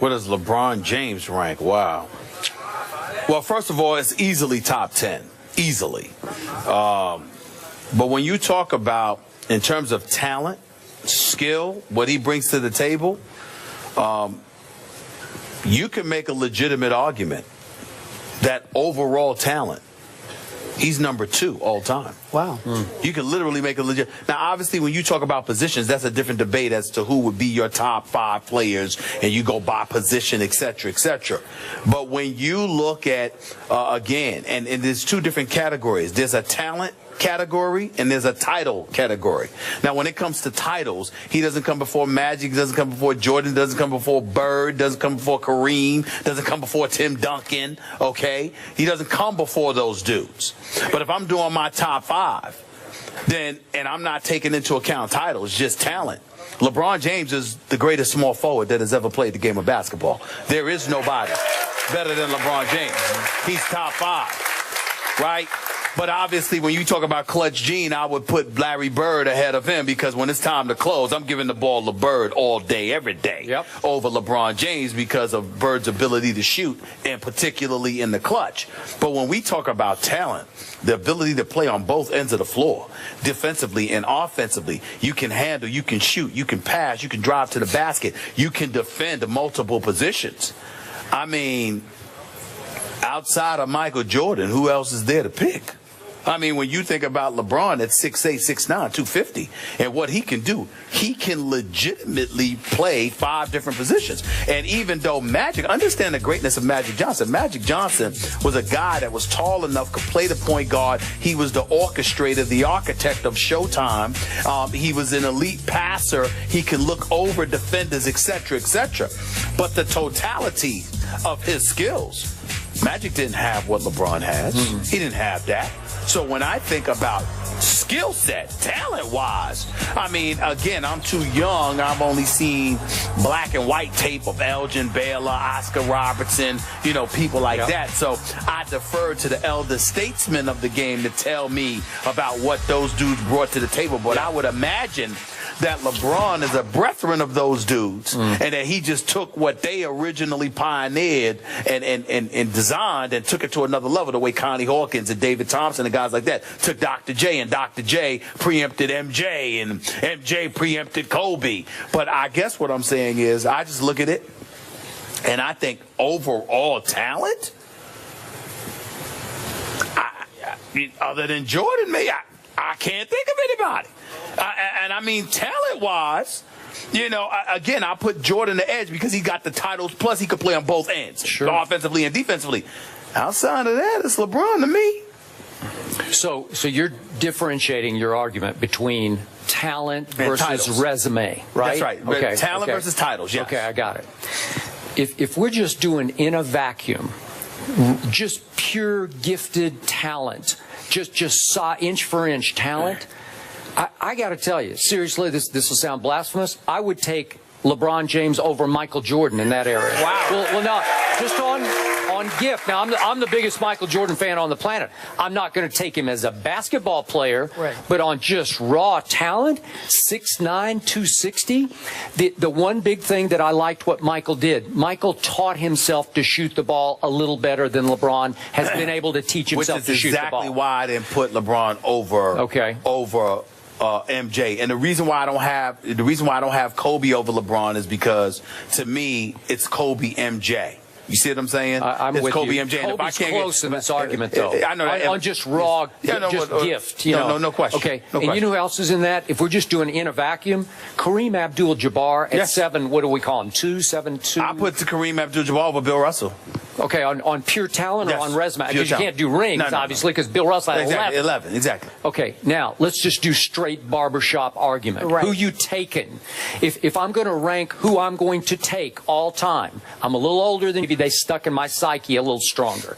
Where does LeBron James rank? Wow. Well, first of all, it's easily top 10. Easily. But when you talk about, in terms of talent, skill, what he brings to the table, you can make a legitimate argument that overall talent, he's number 2 all time. Wow. You can literally make a legit. Now, obviously, when you talk about positions, that's a different debate as to who would be your top 5 players, and you go by position, et cetera, et cetera. But when you look at, again, and there's 2 different categories. There's a talent category and there's a title category. Now, when it comes to titles, he doesn't come before Magic, doesn't come before Jordan, doesn't come before Bird, doesn't come before Kareem, doesn't come before Tim Duncan, okay? He doesn't come before those dudes. But if I'm doing my top 5, then, and I'm not taking into account titles, just talent, LeBron James is the greatest small forward that has ever played the game of basketball. There is nobody better than LeBron James. He's top 5, right? But obviously, when you talk about Clutch Gene, I would put Larry Bird ahead of him, because when it's time to close, I'm giving the ball to Bird all day, every day, over LeBron James, because of Bird's ability to shoot, and particularly in the clutch. But when we talk about talent, the ability to play on both ends of the floor, defensively and offensively, you can handle, you can shoot, you can pass, you can drive to the basket, you can defend multiple positions. I mean, outside of Michael Jordan, who else is there to pick? I mean, when you think about LeBron at 6'8", 6'9", 250, and what he can do, he can legitimately play 5 different positions. And even though Magic, understand the greatness of Magic Johnson. Magic Johnson was a guy that was tall enough, could play the point guard. He was the orchestrator, the architect of Showtime. He was an elite passer. He could look over defenders, et cetera, et cetera. But the totality of his skills, Magic didn't have what LeBron has. He didn't have that. So when I think about skill set, talent-wise, I mean, again, I'm too young. I've only seen black and white tape of Elgin Baylor, Oscar Robertson, you know, people like that. So I defer to the elder statesmen of the game to tell me about what those dudes brought to the table. But I would imagine that LeBron is a brethren of those dudes, and that he just took what they originally pioneered and designed and took it to another level, the way Connie Hawkins and David Thompson and guys like that took Dr. J, and Dr. J preempted MJ, and MJ preempted Kobe. But I guess what I'm saying is, I just look at it, and I think overall talent, other than Jordan, I can't think of anybody. And I mean, talent-wise, you know, again, I put Jordan the edge because he got the titles, plus he could play on both ends, offensively and defensively. Outside of that, it's LeBron to me. So you're differentiating your argument between talent versus resume, right? That's right. Okay. Talent versus titles, yes. Okay, I got it. If we're just doing in a vacuum, just pure gifted talent, just inch for inch talent, I got to tell you, seriously, this will sound blasphemous. I would take LeBron James over Michael Jordan in that area. Wow. Well, now, just on gift. Now, I'm the biggest Michael Jordan fan on the planet. I'm not going to take him as a basketball player, but on just raw talent, 6'9", 260. The one big thing that I liked what Michael did, Michael taught himself to shoot the ball a little better than LeBron has been able to teach himself to shoot the ball. Which is exactly why I didn't put LeBron over MJ. And the reason why I don't have Kobe over LeBron is because, to me, it's Kobe MJ. You see what I'm saying? I'm it's with Kobe you. MJ. Kobe's close in this argument, though. I know that. On just raw, gift. No question. Okay. No question. You know who else is in that? If we're just doing in a vacuum, Kareem Abdul-Jabbar at 7. What do we call him? 2'7", 2. I put Kareem Abdul-Jabbar over Bill Russell. Okay, on pure talent or on resume? Because you can't do rings, obviously, because Bill Russell had 11. Exactly. Okay, now, let's just do straight barbershop argument. Who you taking? If I'm going to rank who I'm going to take all time, I'm a little older than you. They stuck in my psyche a little stronger.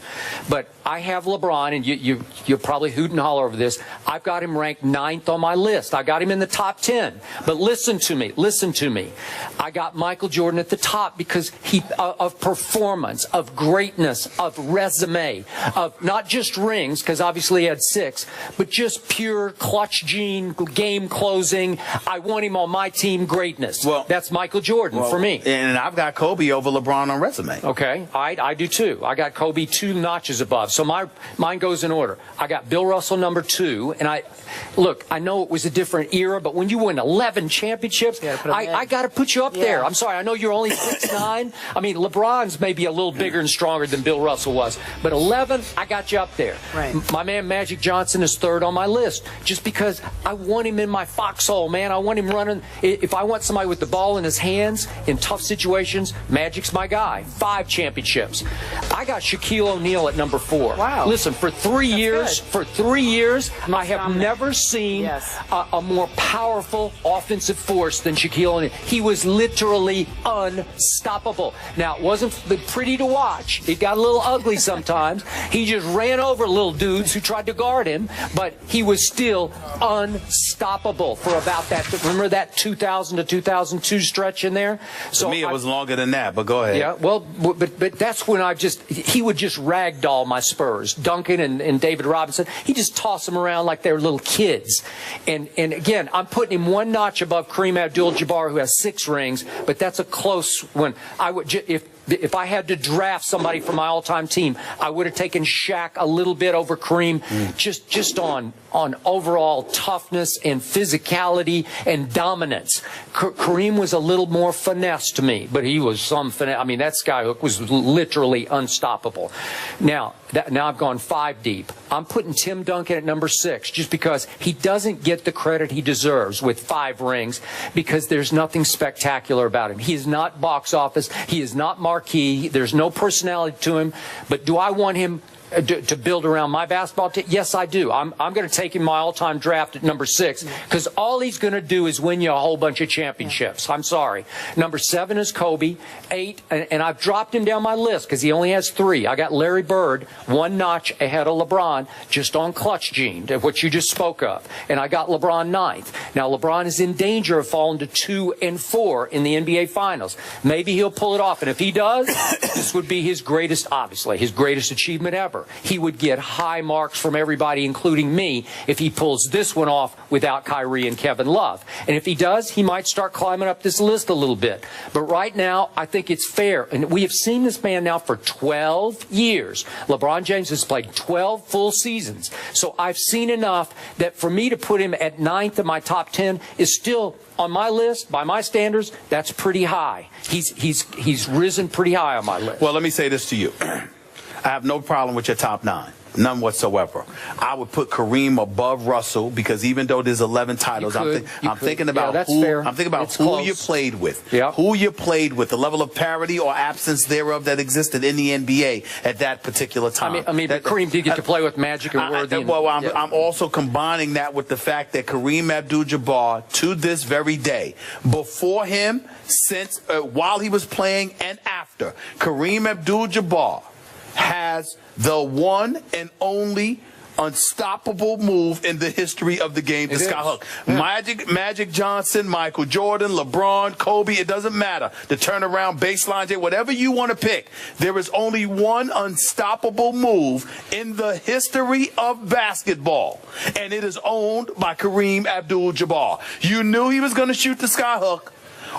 But I have LeBron, and you're probably hoot and holler over this. I've got him ranked 9th on my list. I got him in the top 10. But listen to me. I got Michael Jordan at the top because of performance, of greatness of resume, of not just rings, because obviously he had 6, but just pure clutch gene, game closing. I want him on my team greatness. Well, that's Michael Jordan for me. And I've got Kobe over LeBron on resume. Okay, I do too. I got Kobe 2 notches above. So mine goes in order. I got Bill Russell number 2, and I know it was a different era, but when you win 11 championships, I got to put you up there. I'm sorry, I know you're only 6'9". I mean, LeBron's maybe a little bigger and stronger than Bill Russell was, but 11, I got you up there. Right. My man Magic Johnson is 3rd on my list, just because I want him in my foxhole, man. I want him running. If I want somebody with the ball in his hands in tough situations, Magic's my guy. 5 championships. I got Shaquille O'Neal at number 4. Wow. Listen, for 3 years, I have never seen a more powerful offensive force than Shaquille O'Neal. He was literally unstoppable. Now, it wasn't pretty to watch. It got a little ugly sometimes. He just ran over little dudes who tried to guard him, but he was still unstoppable for about that. Remember that 2000 to 2002 stretch in there? So to me, it was longer than that, but go ahead. Yeah, well, but that's when he would just ragdoll my Spurs. Duncan and David Robinson, he just tossed them around like they were little kids. And again, I'm putting him 1 notch above Kareem Abdul-Jabbar, who has 6 rings, but that's a close one. I would, if I had to draft somebody for my all-time team, I would have taken Shaq a little bit over Kareem, just on overall toughness and physicality and dominance. Kareem was a little more finesse to me, but he was some finesse. I mean, that skyhook was literally unstoppable. Now I've gone 5 deep. I'm putting Tim Duncan at number 6 just because he doesn't get the credit he deserves with 5 rings, because there's nothing spectacular about him. He is not box office. He is not marquee. There's no personality to him. But do I want him to build around my basketball team? Yes, I do. I'm going to take him my all-time draft at number 6, because all he's going to do is win you a whole bunch of championships. I'm sorry. Number 7 is Kobe. 8, and I've dropped him down my list because he only has 3. I got Larry Bird 1 notch ahead of LeBron, just on clutch gene, what you just spoke of. And I got LeBron 9th. Now, LeBron is in danger of falling to 2 and 4 in the NBA Finals. Maybe he'll pull it off, and if he does, this would be his greatest, obviously, his greatest achievement ever. He would get high marks from everybody, including me, if he pulls this one off without Kyrie and Kevin Love. And if he does, he might start climbing up this list a little bit. But right now, I think it's fair. And we have seen this man now for 12 years. LeBron James has played 12 full seasons. So I've seen enough that for me to put him at 9th in my top 10 is still, on my list, by my standards, that's pretty high. He's risen pretty high on my list. Well, let me say this to you. I have no problem with your top 9. None whatsoever. I would put Kareem above Russell, because even though there's 11 titles, I'm thinking about who you played with. Yep. Who you played with, the level of parity or absence thereof that existed in the NBA at that particular time. I mean, Kareem did get to play with Magic and Worthy. I'm also combining that with the fact that Kareem Abdul-Jabbar, to this very day, before him, since while he was playing and after, Kareem Abdul-Jabbar has the one and only unstoppable move in the history of the game, the skyhook. Yeah. Magic Johnson, Michael Jordan, LeBron, Kobe, it doesn't matter. The turnaround, baseline, whatever you want to pick. There is only one unstoppable move in the history of basketball, and it is owned by Kareem Abdul-Jabbar. You knew he was going to shoot the skyhook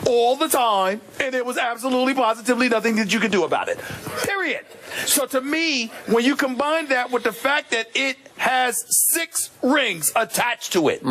all the time, and there was absolutely positively nothing that you could do about it. Period. So to me, when you combine that with the fact that it has 6 rings attached to it,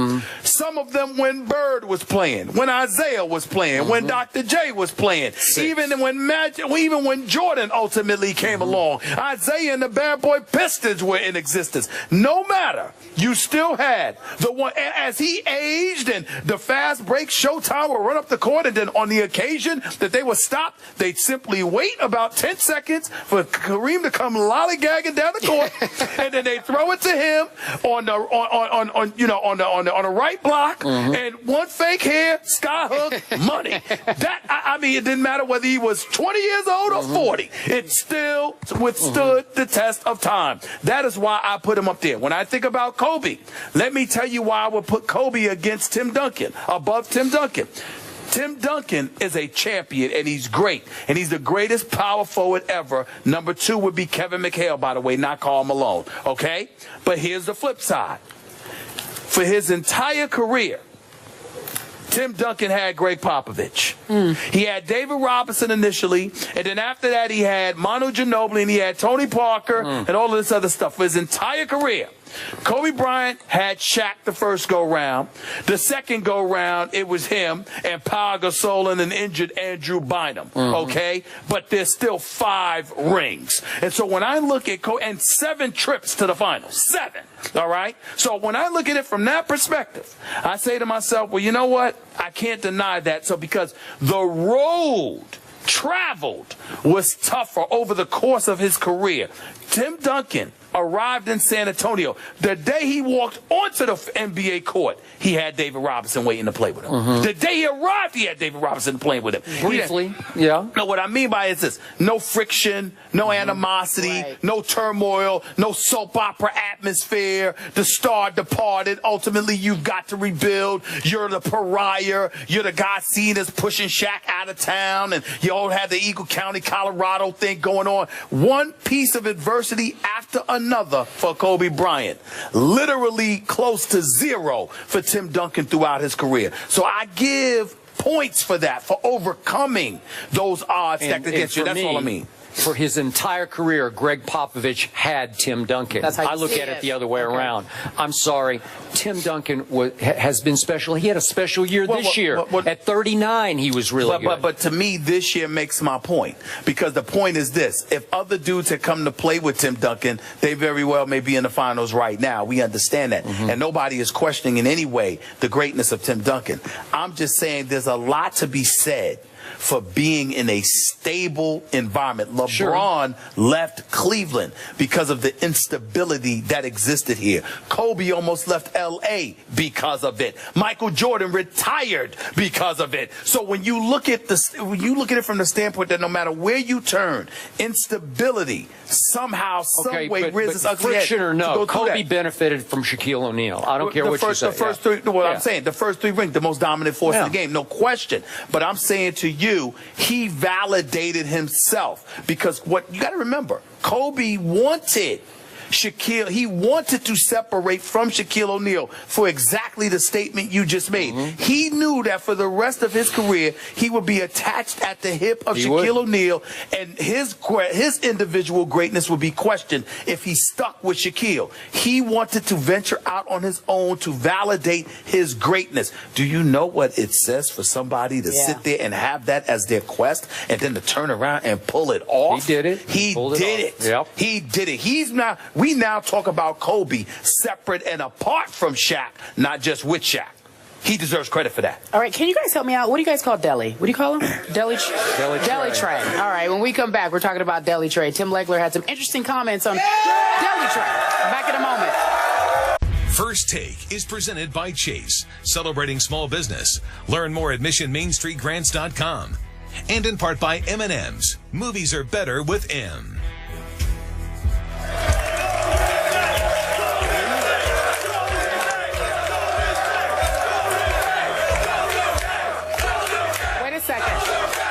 some of them when Bird was playing, when Isaiah was playing, when Dr. J was playing, even when Jordan ultimately came along, Isaiah and the Bad Boy Pistons were in existence. No matter, you still had the one, as he aged and the fast break Showtime would run up the court, and then on the occasion that they were stopped, they'd simply wait about 10 seconds for Kareem to come lollygagging down the court, and then they throw it to him on the right block, and one fake hair, skyhook, money. That I mean, it didn't matter whether he was 20 years old or 40. It still withstood the test of time. That is why I put him up there. When I think about Kobe, let me tell you why I would put Kobe against Tim Duncan, above Tim Duncan. Tim Duncan is a champion, and he's great. And he's the greatest power forward ever. Number 2 would be Kevin McHale, by the way, not Karl Malone. Okay? But here's the flip side. For his entire career, Tim Duncan had Greg Popovich. He had David Robinson initially, and then after that he had Manu Ginobili, and he had Tony Parker, and all of this other stuff. For his entire career, Kobe Bryant had Shaq the first go-round. The second go-round, it was him and Pau Gasol and an injured Andrew Bynum, okay? But there's still 5 rings. And so when I look at Kobe, and 7 trips to the finals, 7, all right? So when I look at it from that perspective, I say to myself, well, you know what? I can't deny that. So because the road traveled was tougher over the course of his career, Tim Duncan arrived in San Antonio. The day he walked onto the NBA court, he had David Robinson waiting to play with him. The day he arrived, he had David Robinson playing with him. Briefly, yeah. No, what I mean by it is this: no friction, no animosity, no turmoil, no soap opera atmosphere. The star departed. Ultimately, you've got to rebuild. You're the pariah. You're the guy seen as pushing Shaq out of town, and you all had the Eagle County, Colorado thing going on. One piece of adversity after another for Kobe Bryant. Literally close to 0 for Tim Duncan throughout his career. So I give points for that, for overcoming those odds stacked against you. That's all I mean. For his entire career, Greg Popovich had Tim Duncan. That's how you I look see at it it the other way around. I'm sorry. Tim Duncan has been special. He had a special year this year. At 39, he was really good. But to me, this year makes my point. Because the point is this. If other dudes had come to play with Tim Duncan, they very well may be in the finals right now. We understand that. And nobody is questioning in any way the greatness of Tim Duncan. I'm just saying there's a lot to be said for being in a stable environment. LeBron left Cleveland because of the instability that existed here. Kobe almost left L.A. because of it. Michael Jordan retired because of it. So when you look at it from the standpoint that no matter where you turn, instability somehow, some way rears its ugly head. Friction or no, Kobe benefited from Shaquille O'Neal. I don't care what you say. The first 3, I'm saying, the first 3 rings, the most dominant force in the game, no question. But I'm saying to you, he validated himself, because what you got to remember, Kobe wanted Shaquille, he wanted to separate from Shaquille O'Neal for exactly the statement you just made. He knew that for the rest of his career, he would be attached at the hip of Shaquille O'Neal, and his individual greatness would be questioned if he stuck with Shaquille. He wanted to venture out on his own to validate his greatness. Do you know what it says for somebody to sit there and have that as their quest, and then to turn around and pull it off? He did it. He did it. Yep. He did it. We now talk about Kobe separate and apart from Shaq, not just with Shaq. He deserves credit for that. All right, can you guys help me out? What do you guys call Deli? What do you call him? Deli Tray. All right, when we come back, we're talking about Deli Tray. Tim Legler had some interesting comments on Deli Tray. Back in a moment. First Take is presented by Chase, celebrating small business. Learn more at missionmainstreetgrants.com. And in part by M&M's. Movies are better with M.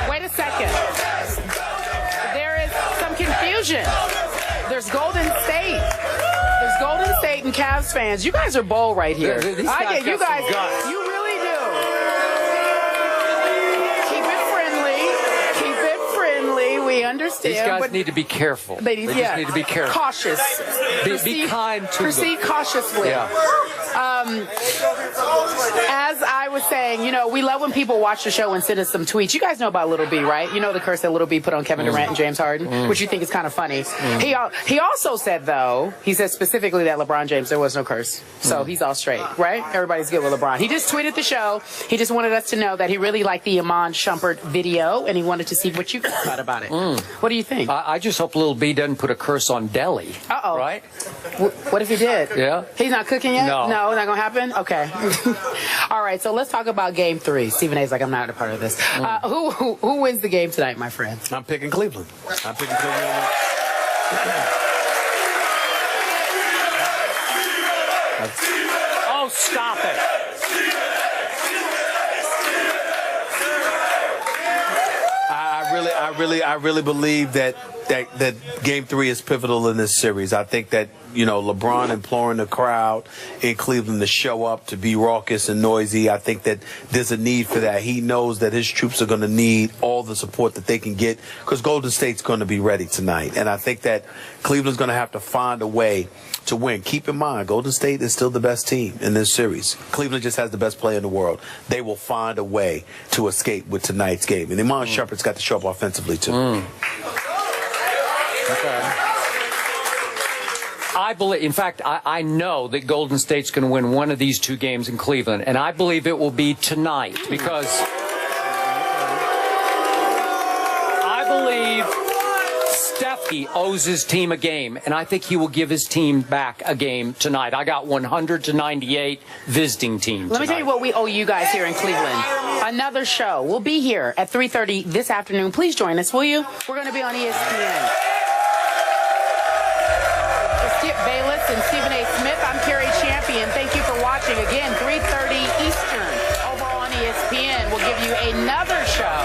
Wait a second. There is some confusion. There's Golden State. There's Golden State and Cavs fans. You guys are bold right here. I get you guys. You really do. Keep it friendly. Keep it friendly. We understand. These guys need to be careful. They just need to be careful. Cautious. Be kind to them. Proceed cautiously. Yeah. As I was saying, you know, we love when people watch the show and send us some tweets. You guys know about Little B, right? You know the curse that Little B put on Kevin Durant and James Harden, which you think is kind of funny. He also said, though, he said specifically that LeBron James, there was no curse. So he's all straight, right? Everybody's good with LeBron. He just tweeted the show. He just wanted us to know that he really liked the Iman Shumpert video, and he wanted to see what you thought about it. What do you think? I just hope Little B doesn't put a curse on Deli. Uh-oh. Right? What if he did? Yeah. He's not cooking yet? No. No, not going to happen? Okay. All right, so let's talk about Game 3. Stephen A's like, I'm not a part of this. Who wins the game tonight, my friend? I'm picking Cleveland. I'm picking Cleveland. Oh, stop it. I really believe that Game 3 is pivotal in this series. I think that, LeBron imploring the crowd in Cleveland to show up, to be raucous and noisy. I think that there's a need for that. He knows that his troops are going to need all the support that they can get because Golden State's going to be ready tonight. And I think that Cleveland's going to have to find a way to win. Keep in mind, Golden State is still the best team in this series. Cleveland just has the best player in the world. They will find a way to escape with tonight's game. And Iman Shumpert's got to show up offensively, too. Okay. I believe, in fact, I know that Golden State's going to win one of these 2 games in Cleveland, and I believe it will be tonight because I believe Steffi owes his team a game, and I think he will give his team back a game tonight. I got 100-98 visiting team. Let me tell you what we owe you guys here in Cleveland. Another show. We'll be here at 3:30 this afternoon. Please join us, will you? We're going to be on ESPN. Bayless and Stephen A. Smith. I'm Carrie Champion. Thank you for watching. Again, 3:30 Eastern over on ESPN. We'll give you another show